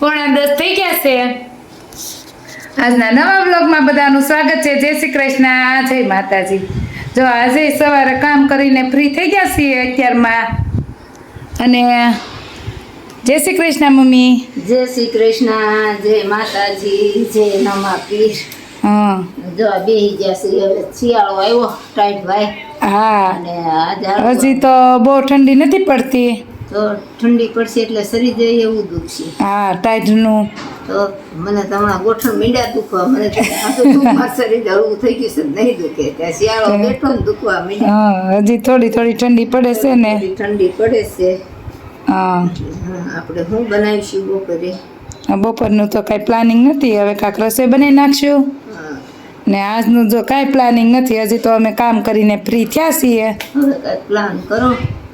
પોણા 10 થઈ ગયા છે। આજના નવા બ્લોગમાં બધાનું સ્વાગત છે। જય શ્રી કૃષ્ણ, જય માતાજી। જો આજે સવારે કામ કરીને ફ્રી થઈ ગયા છીએ અત્યારમાં। અને જય શ્રી કૃષ્ણ મમ્મી। જય શ્રી કૃષ્ણ, જય માતાજી, જય નમા પીર। હા જો બેહી ગયા છે, હવે શિયાળો આવ્યો ટાઈટ ભાઈ। હા, અને આજે હજી તો બહુ ઠંડી નથી પડતી, તો ઠંડી પડશે એટલે સરી જાય એવું દુખશે। હા ટાઈટનું તો મને તો હમણાં ગોઠણ મીંડા દુખવા, મને તો ટૂંકમાં શરીર હળવું થઈ ગયું છે, નહીં દુખે। ત્યાં શિયાળો બેઠો ને દુખવા મીંડા। હા હજી થોડી થોડી ઠંડી પડે છે ને। ઠંડી પડે છે। હા આપણે શું બનાવીશું બપોરે? બપોરનું તો કાંઈ પ્લાનિંગ નથી, હવે કાંઈક રસોઈ બનાવી નાખશું। ને આજનું જો કાંઈ પ્લાનિંગ નથી, હજી તો અમે કામ કરીને ફ્રી થયા છીએ। હવે કાંઈક પ્લાન કરો।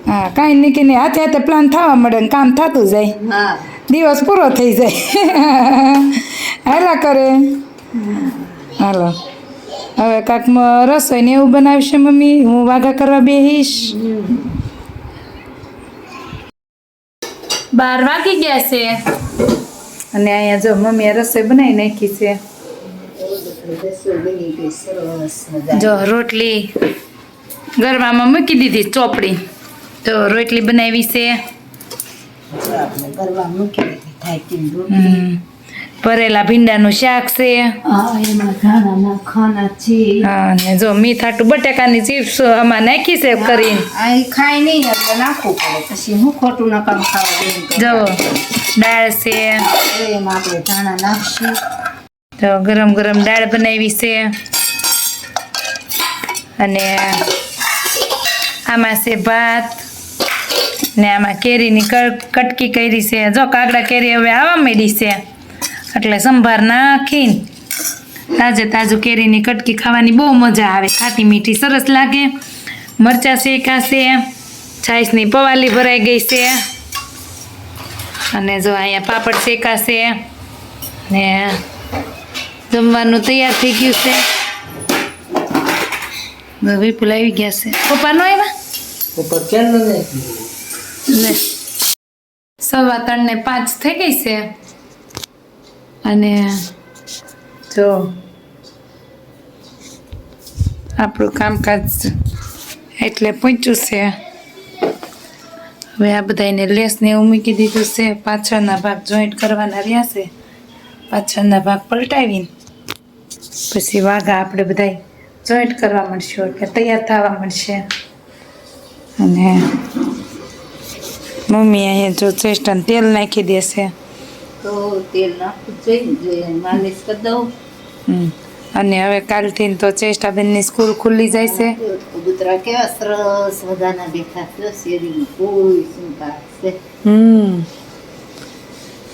હા કાંઈ નહીં કે નહીં, હાથે હાથે પ્લાન થવા મળે ને કામ થતું જાય, હા દિવસ પૂરો થઈ જાય। હાલા કરે હાલો। હવે કાંઈક રસોઈ ને એવું બનાવશે મમ્મી, હું વાઘા કરવા બેહીશ। 12 વાગી ગયા છે અને અહીંયા જો મમ્મીએ રસોઈ બનાવી નાખી છે। જો રોટલી ગરવામાં મૂકી દીધી ચોપડી, તો રોટલી બનાવી છે। આપણે કરવા મૂકી દીધી થાકી રોટલી। ભરેલા ભીંડાનું શાક છે। હા એમાં ધાણા નાખવાના છે। હા ને જો મીઠાટું બટાકાની ચિપ્સ આમાં નાખી છે કરીને। આ ખાય નહીં એટલે નાખવું પડે, પછી હું ખોટું નકામ ખાવા દઉં। જો દાળ છે, એમાં આપણે ધાણા નાખશું। તો ગરમ ગરમ દાળ બનાવી છે। અને આમાં છે ભાત, ને આમાં કેરીની કટકી કરી છે। જો કાગડા કેરી હવે આવવા માંડી છે, એટલે સંભાર નાખીને તાજે તાજું કેરીની કટકી ખાવાની બહુ મજા આવે, ખાટી મીઠી સરસ લાગે। મરચાં શેકાશે, છાશની પવાલી ભરાઈ ગઈ છે, અને જો અહીંયા પાપડ શેકાશે, ને જમવાનું તૈયાર થઈ ગયું છે। વિપુલ આવી ગયા છે, પપ્પા નો આવ્યા ઉપર કેમ ન લે 3:15 ને 5 થઈ ગઈ છે। અને જો આપણું કામકાજ એટલે પહોંચ્યું છે। હવે આ બધાને લેસ ને એવું મૂકી દીધું છે, પાછળના ભાગ જોઈન્ટ કરવાના રહ્યા છે, પાછળના ભાગ પલટાવીને પછી વાઘા આપણે બધા જોઈન્ટ કરવા મળશું, એટલે તૈયાર થવા મળશે। અને મમ્મી અહીંયા જો ચેસ્ટાને તેલ નાખી દેશે, તો તેલ નાખવું જોઈએ, માલિશ કરી દઉં। અને હવે કાલથી તો ચેષ્ટાબેનની સ્કૂલ ખુલ્લી જાય છે। કબૂતરા કેવા સરસ મજાના દેખાશે, શેરીમાં કોઈ ચિંતા છે।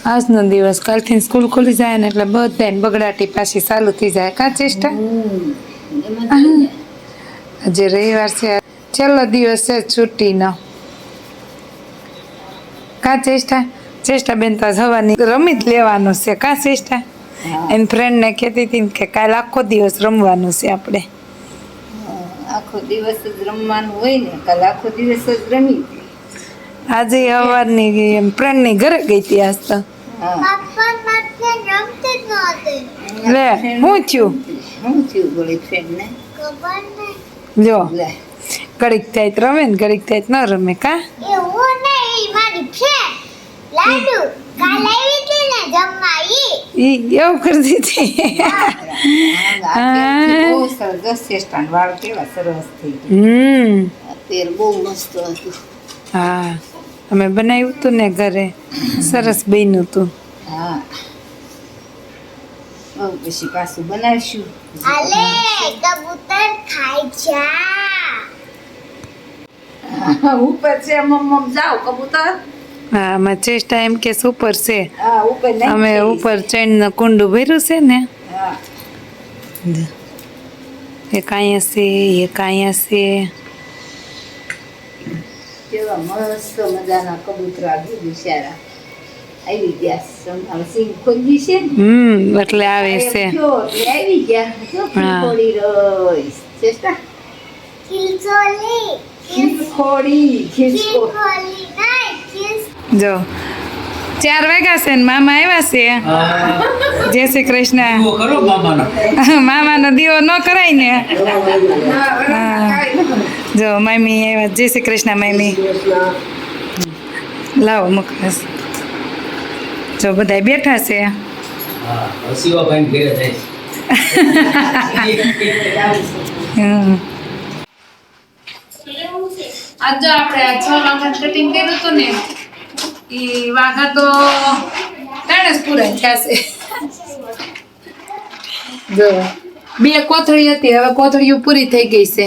આજનો દિવસ, કાલથી સ્કૂલ ખુલી જાય ને એટલે બધાને બગડાટી પાછી ચાલુ થઈ જાય। કા ચેષ્ટા? આજે રવિવાર છે, છેલ્લો દિવસ છે છુટ્ટીનો। કા ચેષ્ટા? ચેષ્ટાબેન તો જવાની રમી જ લેવાનું છે। કા ચેષ્ટા? એમ ફ્રેન્ડને કહેતી હતી કે કાલ આખો દિવસ રમવાનું છે આપણે। આખો દિવસ જ રમવાનું હોય ને, કાલ આખો દિવસ જ રમી। આજે સવારની એમ ફ્રેન્ડની ઘરે ગઈ હતી આજ તો। લે શું થયું? શું થયું ગળી ફ્રેન્ડને? જો ઘડીક થાય તો રમે ને ઘડીક થાય તો ન રમે। કા એવું કરતી હતી। વાળ કેવા સરસ થઈ તેલ બહુ મસ્ત હતું। હા અમે બનાવ્યું હતું ને ઘરે, સરસ બન્યું હતું। હા પછી પાછું બનાવીશું। કબૂતર ખાય જા ઉપર છે, મમ્મ જાઓ કબૂતર હા આમાં ચેસ્ટા એમ કે ઉપર છે હા ઉપર નહીં અમે છે. ઉપર ચેનનું કુંડું ભર્યું છે ને હા એક અહીંયા છે એક અહીંયા છે કેવા મસ્ત મજાના કબૂતરા બી બિચારા આવી ગયા સંભાળ સિંહ ખોજી છે ને એટલે આવે છે એમ થયો એટલે આવી ગયા જો હા. ખીલખોડી રહીશ ચેષ્ટા ખીલખોડી જો 4 વાગ્યા છે ને મામા આવ્યા છે જય શ્રી કૃષ્ણ કરો મામાનો મામાનો દીવો ન કરાય ને જો મામી આવ્યા જય શ્રી કૃષ્ણ મામી લાવો મુકેશ જો બધા બેઠા છે હા શિવાભાઈ ઘેરે જાય હમ. આજ જો આપણે આ 6 વાઘા કટિંગ કર્યું હતું ને એ વાઘા તો ત્રણે જ પૂરા થયા છે જો 2 કોથળી હતી હવે કોથળીઓ પૂરી થઈ ગઈ છે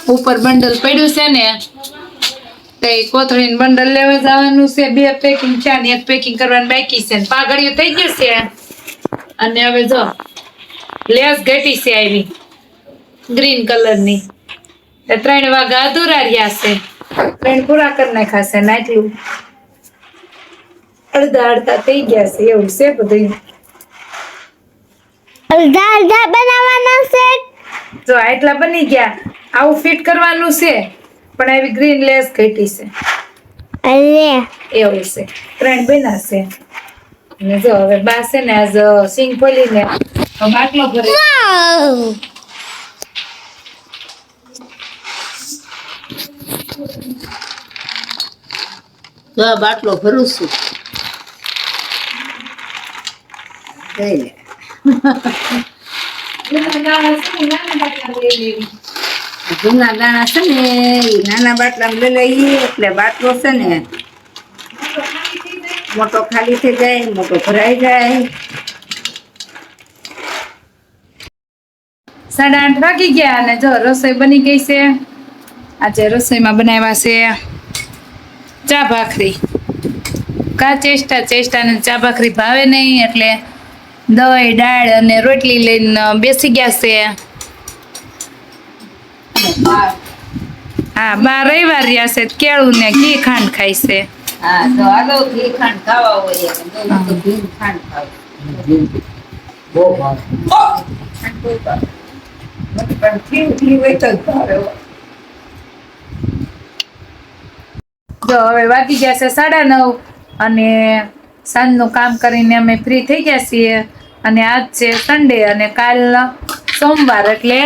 ઉપર બંડલ પડ્યું છે ને તો એ કોથળીનું બંડલ લેવા જવાનું છે 2 પેકિંગ છે ને 1 પેકિંગ કરવાનું બાકી છે ને પાઘડીઓ થઈ ગયું છે અને હવે જો લેસ ઘટી છે આવી ગ્રીન કલરની તે 3 વાઘા અધૂરા રહ્યા છે 3 પૂરા કરી નાખ્યા છે ને આટલું અડધા અડધા થઈ ગયા છે એવું છે બધું અડધા બનાવવાના છે જો આટલા બની ગયા આવું ફિટ કરવાનું છે પણ આવી ગ્રીન લેસ ઘટી છે અરે એવું છે 3 બન્યા છે અને જો હવે બા છે ને આજ સિંગ ફોલીને બાટલો ભરે વાવ જો આ બાટલો ભરું છું લઈ લે જૂના દાણા છે ને એ નાના બાટલામાં લઈ લઈએ એટલે બાટલો છે ને મોટો ખાલી થઈ જાય મોટો ભરાઈ જાય 8:30 વાગી ગયા અને જો રસોઈ બની ગઈ છે આજે રસોઈમાં બનાવ્યા છે ચા ભાખરી ચેષ્ટા ને ચા ભાખરી ભાવે નહીં એટલે દહીં દાળ અને રોટલી લઈને બેસી ગયા છે હા 12 રવિવાર રહ્યા છે કેળું ને ઘી ખાંડ ખાય છે હા તો હાલો ઘી ખાંડ ખાવા હોય તો ઘી ખાંડ ખાવ બહુ ભાવ ખાંડ બહુ ભાવે. મને પણ ઘી હોય તો જ ભાવે હો. જો હવે વાગી ગયા છે 9:30 અને સાંજનું કામ કરીને અમે ફ્રી થઈ ગયા છીએ અને આજ છે સન્ડે અને કાલ સોમવાર એટલે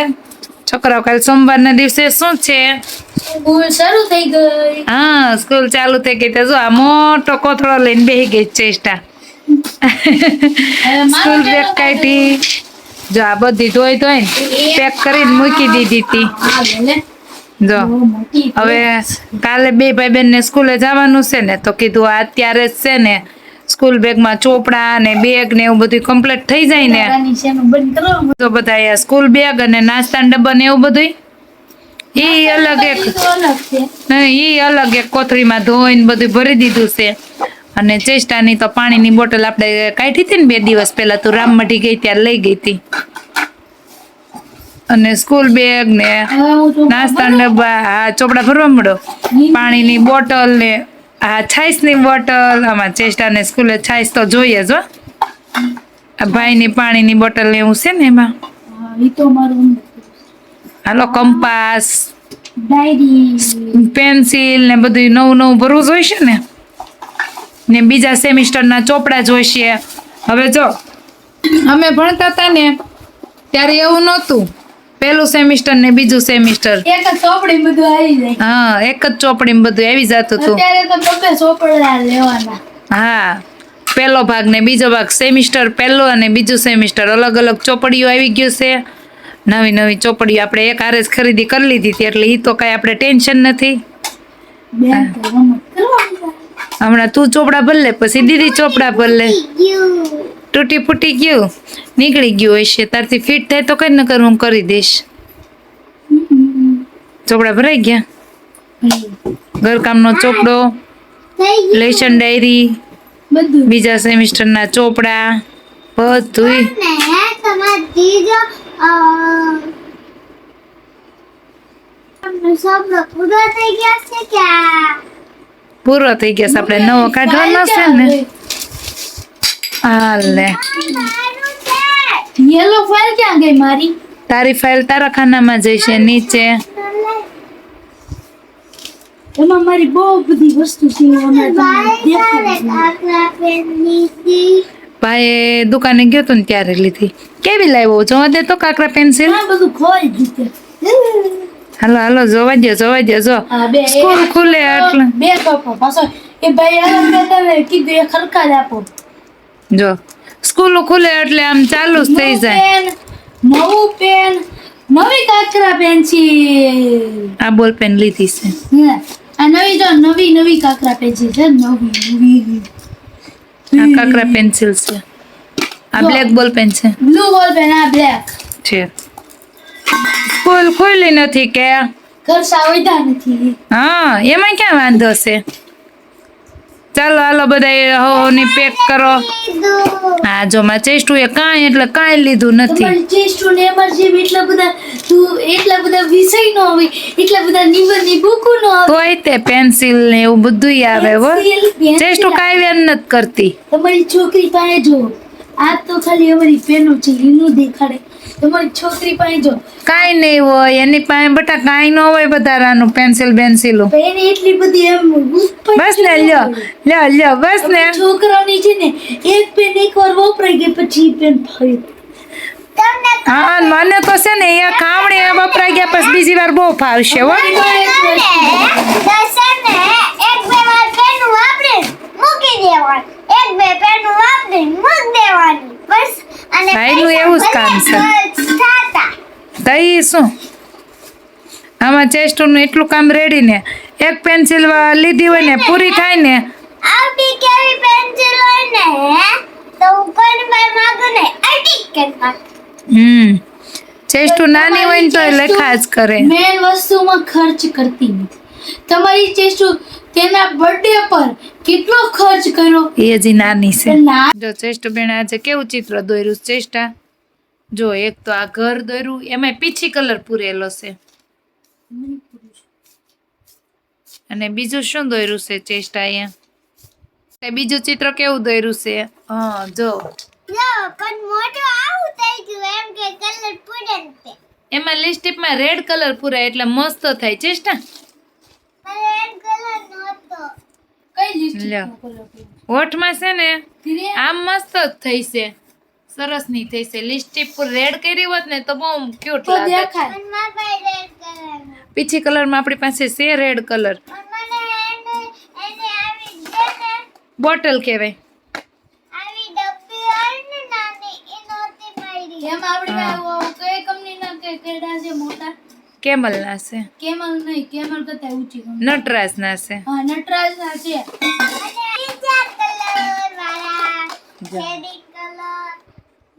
છોકરાઓ કાલ સોમવારના દિવસે શું છે સ્કૂલ શરૂ થઈ ગઈ હા સ્કૂલ ચાલુ થઈ ગઈ તો જો આ મોટો કોથળો લઈને બેસી ગઈ ચેષ્ટા સ્કૂલ બેગ કાઢી જો આ બધી ધોઈ પેક કરીને મૂકી દીધી હતી જો હવે કાલે 2 ભાઈ બેન ને સ્કૂલે જવાનું છે ને તો કીધું આ અત્યારે જ છે ને સ્કૂલ બેગમાં ચોપડા ને બેગ ને એવું બધું કમ્પ્લીટ થઈ જાય ને તો બધા સ્કૂલ બેગ અને નાસ્તાના ડબ્બા ને એવું બધું ઈ અલગ એક ઈ અલગ એક કોથળીમાં ધોઈને બધું ભરી દીધું છે અને ચેષ્ટાની તો પાણીની બોટલ આપણે કાઢી હતી ને 2 દિવસ પહેલા તો રામમઢી ગઈ ત્યારે લઈ ગઈ હતી અને સ્કૂલ બેગ ને નાસ્તાના ડબ્બા આ ચોપડા ભરવા મળો પાણીની બોટલ ને આ છાઈસની બોટલ આમાં ચેષ્ટાને સ્કૂલે છાઈસ તો જોઈએ જ હો આ ભાઈની પાણીની બોટલ ને એવું છે ને એમાં હાલો કંપાસ ડાયરી પેન્સિલ ને બધું નવું ભરવું જોઈશે ને બીજા સેમિસ્ટરના ચોપડા જોઈશે હવે જો અમે ભણતા હતા ને ત્યારે એવું નહોતું પહેલું સેમિસ્ટર ને બીજું સેમિસ્ટર એક જ ચોપડી બધું આવી જાય હા એક જ ચોપડીમાં બધું આવી જતું હતું અત્યારે તો બબ્બે ચોપડા લેવાના હા પહેલો ભાગ ને બીજો ભાગ સેમિસ્ટર પહેલો અને બીજું સેમિસ્ટર અલગ અલગ ચોપડીઓ આવી ગયું છે નવી ચોપડીઓ આપણે એક હારે જ ખરીદી કરી લીધી હતી એટલે એ તો કાંઈ આપણે ટેન્શન નથી બેન તો રમત કરવાની હમણાં તું ચોપડા ભર લે પછી દીદી ચોપડા ભર લે તૂટી ફૂટી ગયું નીકળી ગયું હશે તારથી ફિટ થાય તો કઈ ન કરું હું કરી દઈશ ચોપડા ભરાઈ ગયા ઘરકામનો ચોપડો લેસન ડાયરી, બધું બીજા સેમિસ્ટરના ચોપડા, બધુંય. પૂરો થઈ ગયા છે, આપણે નવો કાઢવાનો છે ને. હાલે, યેલો ફાઇલ ક્યાં ગઈ મારી? તારી ફાઇલ તારા ખાનામાં જઈશે નીચે. એમાં મારી બહુ બધી વસ્તુ છે. હમણાં તમને દેખાડું છું. ભાઈ દુકાને ગયો તો ને ત્યારે લીધી. કેવી લાવ્યો? જોવા દે તો કાકરા પેન્સિલ. આ બધું ખોઈ ગયું. હાલો હાલો, જોવા દો જો. આ બે સ્કૂલ ખુલે એટલે બે કપો પાછો એ ભાઈ આને કીધું એ ખરકા જ આપો. જો સ્કૂલ ખુલે એટલે આમ ચાલુ જ થઈ જાય. નવું પેન, નવી કાકરા પેન્સિલ. આ બોલ પેન લીધી છે. આ નવી કાકરા પેન્સિલ છે. નવી આ કાકરા પેન્સિલ છે. આ બ્લેક બોલ પેન છે. બ્લુ બોલ પેન, આ બ્લેક. છે. સ્કૂલ ખુલ્લી નથી કે? ખર્ચા વધ્યા નથી. હા, એમાં ક્યાં વાંધો છે? ચાલો હાલો બધા હોની પેક કરો. હા જો માં ચેસ્ટુ એ કાંઈ એટલે કાંઈ લીધું નથી. તમારી ચેસ્ટુ ને એમર્જન્સી એટલા બધા વિષય નો આવે, એટલા બધા નિબંધની બુકો નો આવે. તોય તે પેન્સિલ ને એવું બધું આવે હો. ચેસ્ટુ કાંઈ વેન નથી કરતી. તમારી છોકરી પાસે જો, આ તો ખાલી અમારી પેનો છે એનું દેખાડે. તમારી છોકરી પાસે જો, કાંઈ નહીં હોય એની પાસે બટા, કાંઈ ન હોય વધારાનું પેન્સિલ બેન્સિલું. એને એટલી બધી એમ બસ ને લ્યો બસ ને. છોકરાઓની છે ને એક પેન એકવાર વપરાઈ ગઈ પછી પેન ફરી. હા મને તો છે ને એ ખાવણી વપરાઈ ગયા પછી બીજી વાર બહુ ફાવશે હો. ભાઈનું એવું જ કામ છે. તઈ શું આમાં ચેસ્ટનું એટલું કામ રેડી ને એક પેન્સિલ લીધી હોય ને પૂરી થાય ને. આવડી કેવી પેન્સિલ હોય ને તો ઉપર પર માંગો ને અડી કરવા. ચેસ્ટુ નાની હોય ને તો લખા જ કરે. મેન વસ્તુમાં ખર્ચ કરતી નથી. તમારી ચેસ્ટુ તેના બર્થડે પર કેટલો ખર્ચ કર્યો. એ હજી નાની છે. જો ચેસ્ટુ બેન આજે કેવું ચિત્ર દોર્યું ચેસ્ટા. જો એક તો આ ઘર દોર્યું, એમાં પીછી કલર પૂરેલો છે. અને બીજું શું દોર્યું છે ચેસ્ટા અહીંયા? બીજું ચિત્ર કેવું દોર્યું છે? હા જો પણ મોટો આવું થઈ ગયું એમ કે કલર પૂરે ને એમાં લિપસ્ટિકમાં રેડ કલર પૂરાય એટલે મસ્ત થાય ચેસ્ટા. રેડ કલર નહોતો. કઈ લિસ્ટ લ્યો. હોઠમાં છે ને આમ મસ્ત જ થઈ છે, સરસ ની થઈ છે. લિપસ્ટિક પર રેડ કરી હોત ને તો બહુ ક્યુટ લાગે. દેખાય. પણ મારા પાસે રેડ કલર પીછી કલરમાં આપણી પાસે છે રેડ કલર. મને એને આવી છે ને બોટલ કહેવાય. આવી ડબ્બી હોય ને નાની એ નહોતી મળી. એમ આપણે કઈ કંપનીના કે કેડા છે મોટા? કેમલ ના છે. કેમલ નહીં, કેમલ કરતા ઊંચી કંપની. નટરાજ ના છે. હા, નટરાજ ના છે. અને બીજા કલર વાળા શેડિંગ કલર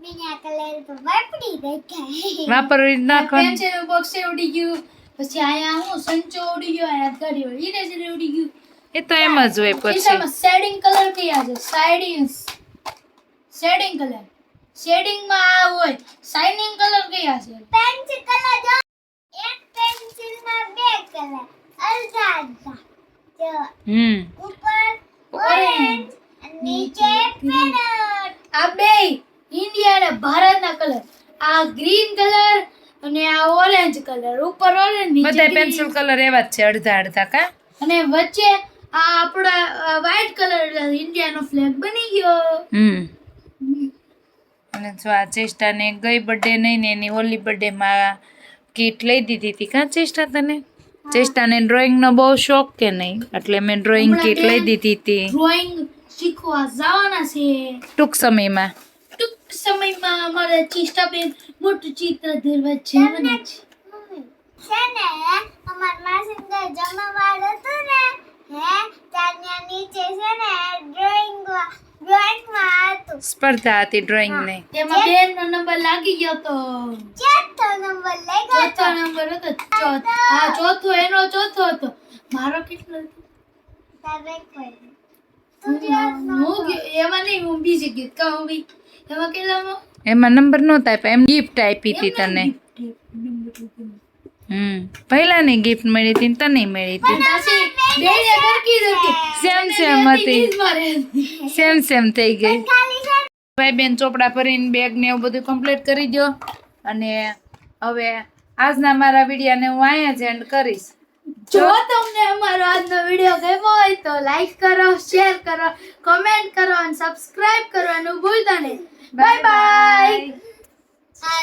બીજા કલર તો વાપરી દેખાય. વાપરવી નાખવાનું. પેન્સિલ બોક્સ ઉડી ગયું, પછી આયા હું સંચો ઉડી ગયો, આયા ગાડી ઇરેઝર ઉડી ગયું. એ તો એમ જ હોય પછી. એમાં શેડિંગ કલર કયા છે? Shading colour. શેડિંગ માં આ હોય. શાઇનિંગ કલર કયા છે? પેન્સિલ કલર જો એક પેન્સિલ માં બે કલર અડધા અડધા જો ઉપર ઓરેન્જ અને નીચે પેરોટ. આ બે ઇન્ડિયા અને ભારતના કલર. આ ગ્રીન કલર અને આ ઓરેન્જ કલર. ઉપર ઓરેન્જ, નીચે બધા green. પેન્સિલ કલર એવા જ છે અડધા અડધા કા. અને વચ્ચે આ આપણા વ્હાઈટ કલર ઇન્ડિયાનો ફ્લેગ બની ગયો. અને જો આ ચેસ્ટા ને ગઈ બર્થડે નહીં ને એની ઓલી બર્થડે માં કીટ લઈ દીધી હતી કા ચેસ્ટા તને? ચેસ્ટા ને ડ્રોઈંગ નો બહુ શોખ કે નહીં એટલે મેં ડ્રોઈંગ કીટ લઈ દીધી હતી. ડ્રોઈંગ શીખવા જવાના છે ટૂંક સમયમાં. ટૂંક સમયમાં. અમારે ચેસ્ટાબેન મોટું ચિત્ર દોરવા જવાના છે. છે ને અમાર માસીને જમવાડ હતું ને ત્યાં નીચે છે ને ડ્રોઈંગમાં હતું. સ્પર્ધા હતી ડ્રોઈંગ ની. તેમાં બેન નો નંબર લાગી ગયો તો ચોથો નંબર લઈ ગયો ચોથો નંબર હતો. હા, ચોથો એનો ચોથો હતો. મારો કેટલો હતો? તારે કોઈ એમાં નહીં, હું બીજી ગીત કહું બી. એમાં કેટલામાં? એમાં નંબર નહોતા આપ્યા, એમ ગિફ્ટ આપી હતી તને. પહેલાની ગિફ્ટ મળી હતી ને તને મળી હતી. પછી બેયને સરખી જ હતી. સેમ સેમ હતી, બીજી જ મારે હતી. સેમ થઈ ગઈ. ખાલી છે ભાઈ બેન ચોપડા ભરીને બેગ ને એવું બધું કમ્પ્લીટ કરી દો. અને હવે આજના મારા વિડીયોને હું અહીંયા જ એન્ડ કરીશ. જો તમને અમારો આજનો વિડીયો ગમ્યો હોય તો લાઈક કરો, શેર કરો, કમેન્ટ કરો અને સબસ્ક્રાઇબ કરવાનું ભૂલતા નહીં. Bye bye. આ